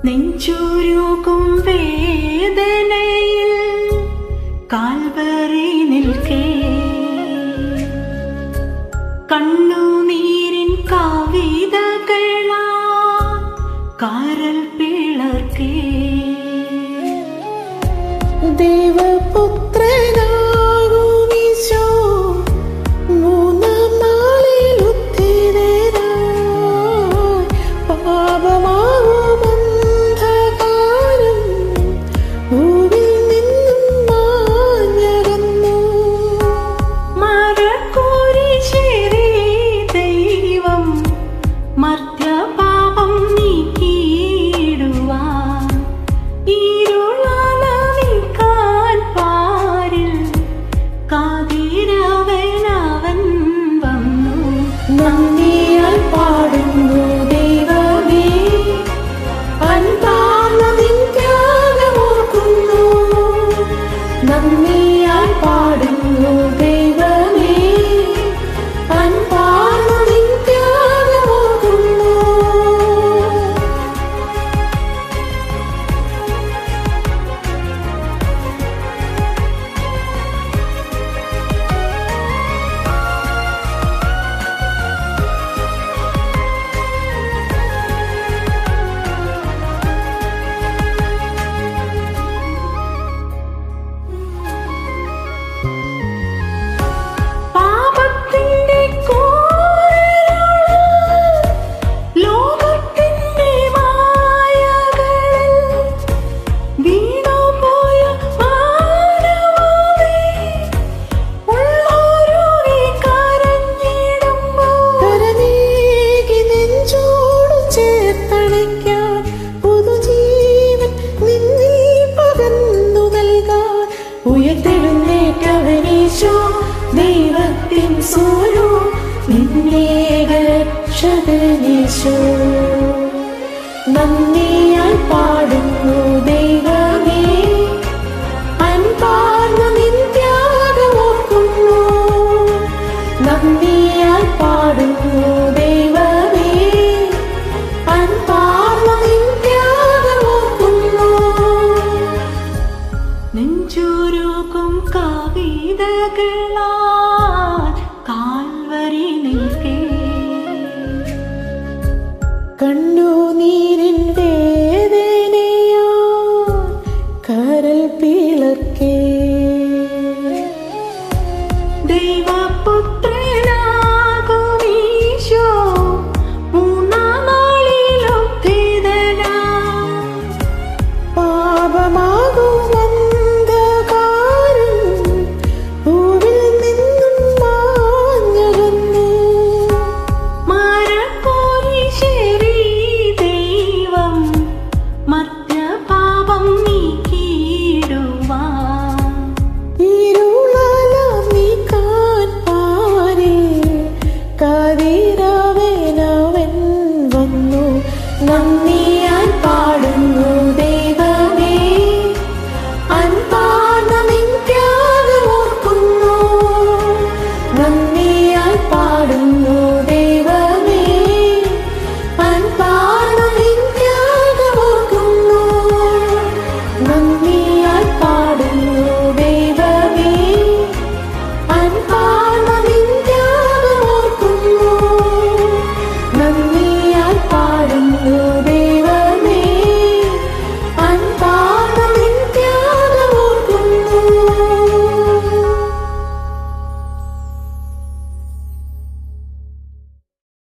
നെഞ്ചുരുകും വേദനയിൽ കാൽവറി നിൽക്കേ കണ്ണുനീരിൻ കവിതകളാ കാരൽ പിളർക്കേ ദൈവപുത്രനാകുമീശോ മൂന്നാം നാളിൽ ഉത്ഥിതനായി പാപമാകും അന്ധകാരം ഭൂമിയിൽ നിന്നും മാഞ്ഞകന്നു. മരക്കുരിശിലെ ദൈവം മർത്യപാപം നീക്കിയിടുവാൻ ഇരുളാലവിക്കാൻ പാരിൽ കാതിരവനവൻ വന്നു. നന്ദിയാൽ പാടുന്നു ദൈവമേ, അൻപാർന്ന നിൻ ത്യാഗമോർക്കുന്നു. നന്ദിയാൽ പാടുന്നു ദൈവമേ, അൻപാർന്ന നിൻ ത്യാഗമോർക്കുന്നു. പാപത്തിന്റെ കൂരിരുളിൽ ലോകത്തിന്റെ മായകളിൽ വീണുപോയ മാനവമേ, ഉള്ളോരുകി കരഞ്ഞിടുമ്പോൾ കരനീകി നെഞ്ചോടു ചേർത്തണയ്ക്കാൻ പുതുജീവൻ നിന്നിൽ പകർന്നു നൽകാൻ ഉയർത്തെഴുന്നേറ്റവനീശോ ദൈവത്തിൻ സൂനോ നിന്നേകരക്ഷകനീശോ. നന്ദിയാൽ പാടുന്നു ദൈവമേ, അൻപാർന്ന നിൻ ത്യാഗമോർക്കുന്നു. നന്ദിയാൽ പാടുന്നു ദൈവമേ, അൻപാർന്ന നിൻ ത്യാഗമോർക്കുന്നു. നെഞ്ചുരുകും കവിതകളാൽ കാൽവരി നിൽക്കേ കണ്ണുനീരിൻ വേദനയാ കരൾ പിളർക്കേ. ദൈവപുത്ര